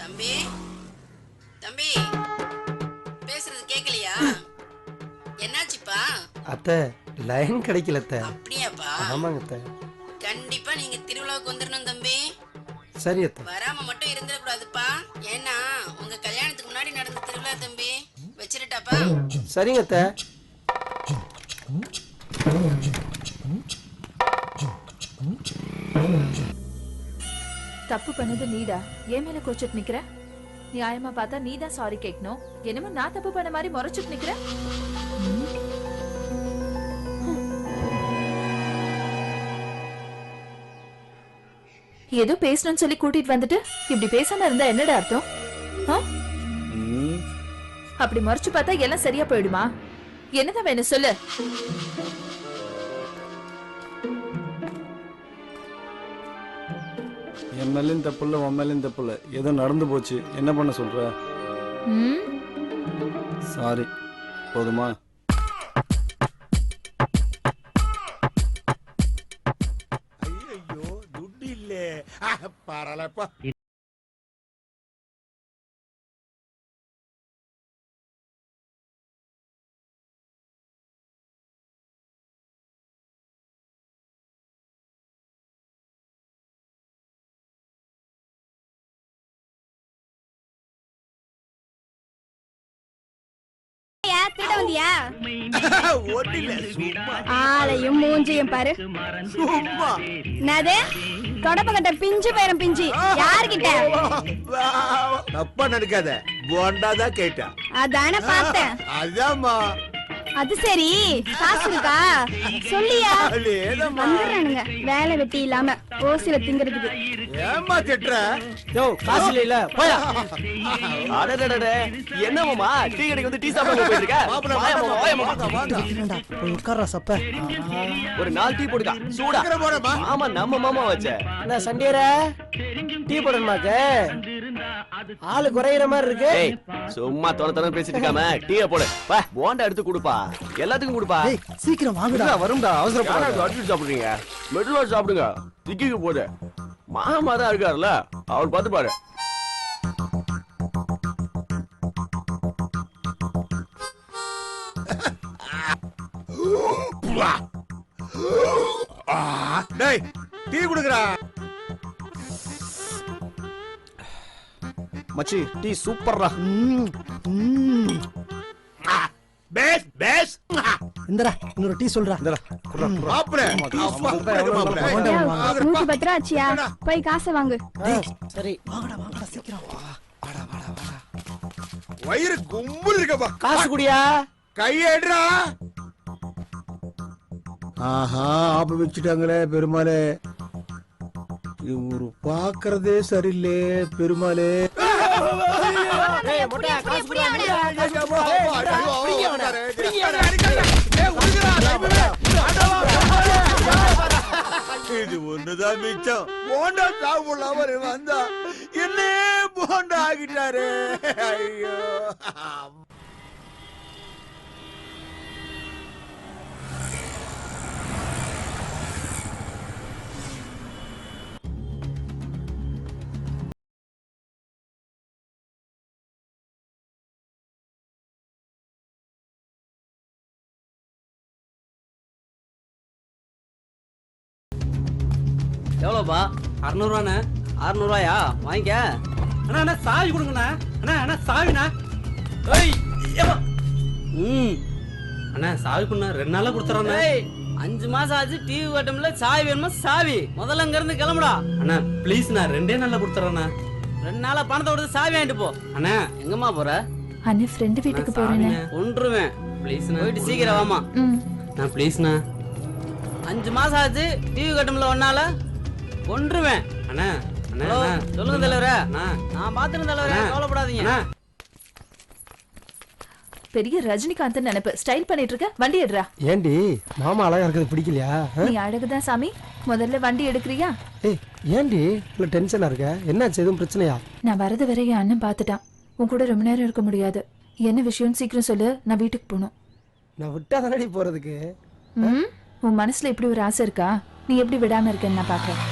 தம்பி தம்பி பேசுறது கேக்கலையா? என்னாச்சுப்பா? அத்தை லைன் கிடைக்கல அத்தை. அப்படியாப்பா? ஆமாங்க அத்தை. கண்டிப்பா நீங்க திருவிழாவுக்கு வந்துடணும் தம்பி. சரி அத்தை. வராம மட்டும் இருந்துடக்கூடாதுப்பா. ஏன்னா உங்க கல்யாணத்துக்கு முன்னாடி நடந்த திருவிழா தம்பி. வச்சிருட்டாப்பா? சரிங்க அத்தை. தப்பு பண்ணது நீடா, ஏன் மேல கோச்சிட்டு நிக்கிற? நியாயமா பார்த்தா நீ தான் சாரி கேட்கணும். என்னமோ நான் தப்பு பண்ண மாதிரி முறைச்சிட்டு நிக்கிற. ஏதோ பேசணும்னு சொல்லி கூட்டிட்டு வந்துட்டு இப்படி பேசாம இருந்தா என்னடா அர்த்தம்? அப்படி முறைச்சு பார்த்தா எல்லாம் சரியா போயிடுமா? என்னதான் வேணும் சொல்லு. என் மேலேயும் தப்புல, உன் மேலேயும் தப்புல, ஏதோ நடந்து போச்சு. என்ன பண்ண சொல்ற? சாரி, போதுமா? ஐயோ துட்டு இல்லே. பரவாயில்லப்பா. ஆளையும் மூஞ்சியும் பாரு. என்னது தொடப்பக்கட்ட பிஞ்சு பேரம் பிஞ்சு யாருகிட்ட? தப்பா நினைக்காத, போண்டாதான் கேட்டா. அதான பார்த்தேன். அதாம்மா. அது சரி, காசு இருக்கா சொல்லியா? வந்துடுறானுங்க வேலை வெட்டி இல்லாம ஓசில திங்கிறதுக்கு. ஏமா திட்டுற? யோ காசு இல்ல போயா. அடடடடே என்னமாமா டீ கடைக்கு வந்து டீ சாப்பிட போயிட்டு இருக்க? உட்கார்றா சப்ப. ஒரு 4 டீ போடுடா சூடா. ஆமா நம்ம மாமா வச்ச. என்ன சண்டேர டீ போடணுமாக்க? ஆளு குறையிற மாதிரி இருக்கு. ஏய் சும்மா தொண பேசிட்டு இருக்காம டீயை போடு. வா போண்டா எடுத்து குடுப்பா, எல்லாத்துக்கும் குடுப்பா. சீக்கிரம் வாங்கடா. வரும்டா அவசரப்படாத. அடிச்சு சாப்பிடுறீங்க, மெதுவா சாப்பிடுங்க. திக்கிக்கு போடு. மாமா தான் இருக்காருல்ல, அவர் பார்த்து பாரு. டேய் டீ குடுக்குறா. மச்சி டீ சூப்பர்ரா. Base base. இந்தடா இன்னொரு டீ சொல்றா. மாப்ள நூத்தி 10 ரூபா ஆச்சியா? போய் காசை வாங்கு. சரி வாங்கடா வாங்கடா சீக்கிரம். வயிறு கும்பல் இருக்கப்பா. காசு குடியா. கையேடுறா. ஆஹா ஆப்பு வச்சுட்டாங்களே பெருமாளே. இவரு பாக்குறதே சரியில்லே பெருமாளே. இது ஒண்ணுதான் மிச்சம். போண்டா சாப்பிடலாம வந்தா என்ன போண்டா ஆகிட்டாரு. ஐயோ எவ்வளோப்பா? 600 ரூபாண்ணே. 600 ரூபாயா? வாங்கிக்க. அண்ணா அண்ணா சாவி கொடுங்கண்ணா. அண்ணா அண்ணா சாவிண்ணா. அண்ணா சாவி கொடுண்ணா. 2 நாளா கொடுத்துறேண்ணா. 5 மாசம் ஆச்சு டிவி கட்டம்ல சாவி வேணுமா? சாவி முதல்ல இங்க இருந்து கிளம்புடா. அண்ணா ப்ளீஸ்ண்ணா, 2 நாள்ல கொடுத்துறேண்ணா. 2 நாளா பணத்தை கொடுத்து சாவி வாங்கிட்டு போ. அண்ணா எங்கம்மா போற? அண்ணே ஃப்ரெண்ட் வீட்டுக்கு போறேனே. கொன்றுவேன். ப்ளீஸ்ண்ணா போயிட்டு சீக்கிரம் வாமா. நான் ப்ளீஸ்ண்ணா. 5 மாசம் ஆச்சு டிவி கட்டம்ல ஒன்னால கொன்றுவேன். அண்ணா அண்ணா சொல்லுங்க தலைவரே. நான் பாத்துறேன் தலைவரே, கவலைப்படாதீங்க. பெரிய ரஜினிகாந்த் நினைப்பு ஸ்டைல் பண்ணிட்டு இருக்க. வண்டி எடுறா. ஏண்டி மாமா அழகா இருக்கிறது பிடிக்கலையா? நீ அழகுதான் சாமி, முதல்ல வண்டி எடுக்கிறியா? ஏய் ஏண்டி இவ்வளவு டென்ஷனா இருக்க? என்னாச்சு, எதுவும் பிரச்சனையா? நான் வரது வரை என் அண்ணன் பாத்துட்டான். உன் கூட ரொம்ப நேரம் இருக்க முடியாது. என்ன விஷயம் சீக்கிரம் சொல்லு, நான் வீட்டுக்கு போகணும். நான் விட்டா தானடி போறதுக்கு. உன் மனசுல இப்படி ஒரு ஆசை இருக்கா? நீ எப்படி விடாம இருக்கேன்னு நான் பாக்குறேன்.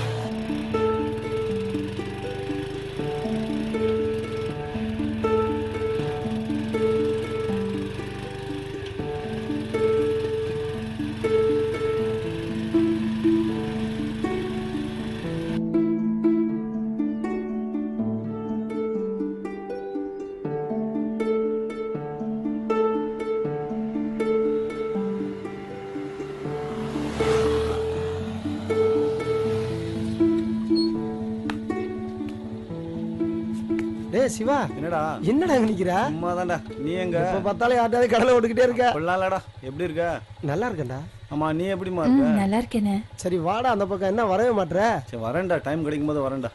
டேய் சிவா, என்னடா என்னடா இங்க நிக்கிற? சும்மா தான்டா. நீ எங்க? எப்ப பார்த்தாலும் யார்ட்டாவது கடலை ஓட்டுக்கிட்டே இருக்க. கொள்ளாலடா. எப்படி இருக்க? நல்லா இருக்கேன்டா. ஆமா, நீ எப்படிமா இருக்க? நல்லா இருக்கேனே. சரி வாடா அந்த பக்கம். என்ன வரவே மாட்ற? சரி வரேன்டா, டைம் கிடைக்கும் போது வரேன்டா.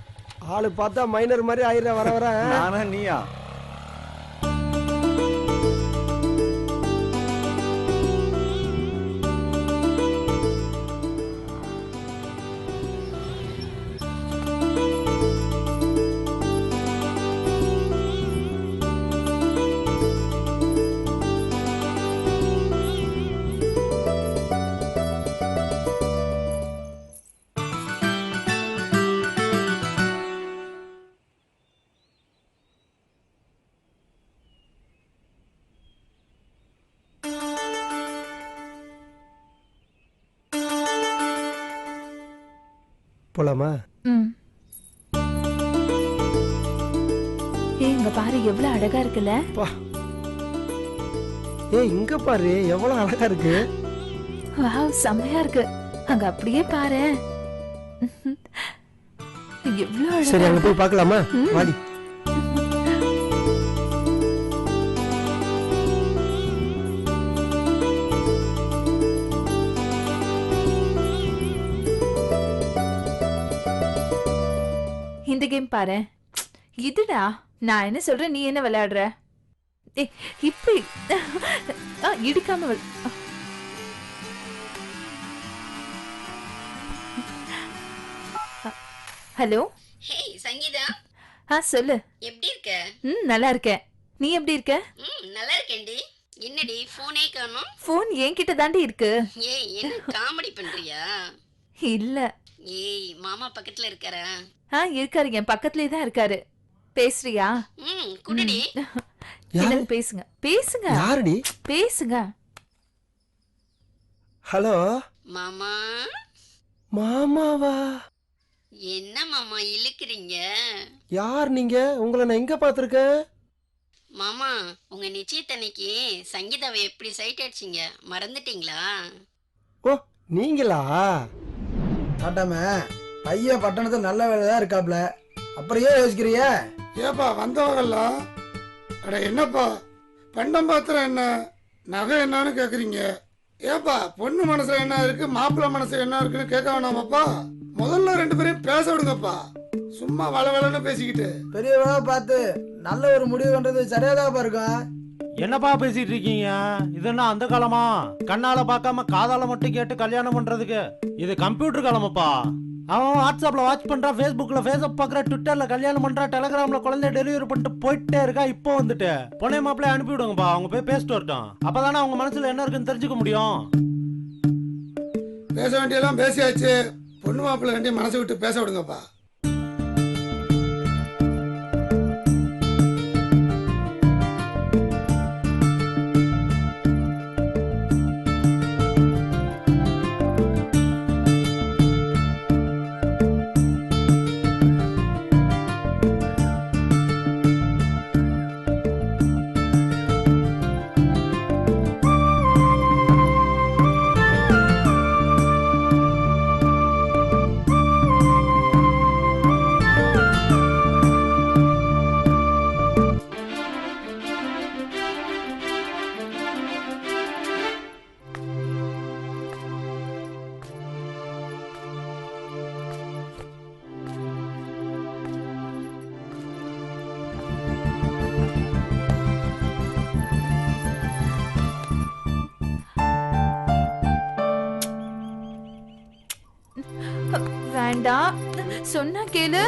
ஆளு பார்த்தா மைனர் மாதிரி ஆயிர வர வர. நானா நீயா? போலாமா? ம். ஏய் இங்க பாரு எவ்வளவு அழகா இருக்குல்ல. ஏய் இங்க பாரு எவ்வளவு அழகா இருக்கு. வாவ் செம்மையா இருக்கு. அங்க அப்படியே பாரு. எவ்வளவு அழகா. சரி அங்க போய் பார்க்கலாமா? வாடி. இந்த கேம் பாரு. இதுடா நான் என்ன சொல்றேன், நீ என்ன விளையாடுற? ஏய் இப்படி இடிக்காம ஹலோ. ஹேய் சங்கீதா, சொல்லு. எப்படி இருக்க? நல்லா இருக்கேன். நீ எப்படி இருக்க? நல்லா இருக்கேன்டி. என்னடி போனே காணோம்? போன் என்கிட்ட தாண்டி இருக்கு. ஏய் என்ன காமெடி பண்றியா? இல்ல. ஏய் மாமா பக்கத்துல இருக்காரா? இருக்காரு, என் பக்கத்துலயே தான் இருக்காரு. பேசுறியா? குடடி. என்னது பேசுங்க பேசுங்க. யாருடி? பேசுங்க. ஹலோ மாமா. மாமாவா? என்ன மாமா இழுக்குறீங்க? யார் நீங்க? உங்களை நான் எங்க பாத்திருக்கேன்? மாமா உங்க நிச்சயத்தன்னைக்கு சங்கீதாவை எப்படி சைட் அடிச்சிங்க மறந்துட்டீங்களா? ஓ நீங்களா? காட்டாம பையன் பட்டணத்துல நல்ல வேலைதான் இருக்காப்ல, அப்புறம் ஏன் யோசிக்கிறிய? ஏப்பா வந்தவங்கெல்லாம் அட என்னப்பா பண்டம் பாத்திரம் என்ன நகை என்னன்னு கேக்குறீங்க? ஏப்பா பொண்ணு மனசுல என்ன இருக்கு மாப்பிள்ளை மனசுல என்ன இருக்குன்னு கேட்க வேணாமாப்பா? முதல்ல 2 பேரையும் பேச விடுங்கப்பா. சும்மா வளவளன்னு பேசிக்கிட்டு பெரியவளா பார்த்து நல்ல ஒரு முடிவு பண்றது சரியாதாப்பா இருக்கும். என்னப்பா பேசிட்டு இருக்கீங்க? இது என்ன அந்த காலமா? கண்ணால பார்க்காம காதால மட்டும் கேட்டு கல்யாணம் பண்றதுக்கு இது கம்ப்யூட்டர் காலமாப்பா. அவன் வாட்ஸ்அப்ல வாட்ச் பண்றான், ஃபேஸ்புக்ல ஃபேஸ்அப் பாக்குற, ட்விட்டர்ல கல்யாணம் பண்றான், டெலிகிராம்ல குழந்தை டெலிவரி பண்ணிட்டு போயிட்டே இருக்கா. இப்போ வந்துட்டு பொண்ணை மாப்பிள்ளை அனுப்பி விடுங்கப்பா, அவங்க போய் பேசிட்டு வரட்டும். அப்பதானே அவங்க மனசுல என்ன இருக்குன்னு தெரிஞ்சுக்க முடியும். பேச வேண்டியெல்லாம் பேசியாச்சு, பொண்ணு மாப்பிள்ளை வேண்டிய மனசை விட்டு பேச விடுங்கப்பா. வேண்டாம் சொன்னா கேளு.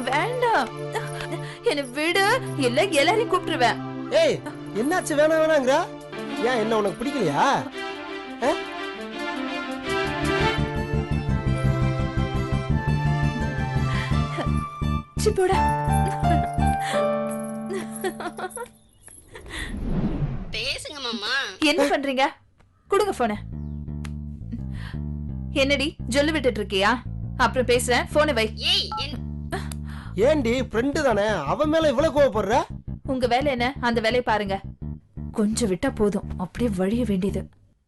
வேண்டாம் என்ன விடு, இல்ல எல்லாரையும் கூப்பிட்டுருவேன். ஏய் என்னாச்சு? வேணாம் வேணாங்கிற? ஏன் என்ன உனக்கு பிடிக்கலையா? போடா. பேசுங்க மாமா. என்ன பண்றீங்க? கொடுங்க போன. என்னடி ஜொல்லு விட்டுட்டு இருக்கியா? அப்புறம் பேசுறேன், போனை வை. ஏய் ஏண்டி ஃப்ரெண்டு தானே, அவன் மேல இவ்வளவு கோவப்படுற? உங்க வேலை என்ன? அந்த வேலையை பாருங்க. கொஞ்சம் விட்டா போதும், அப்படியே வழிய வேண்டியது.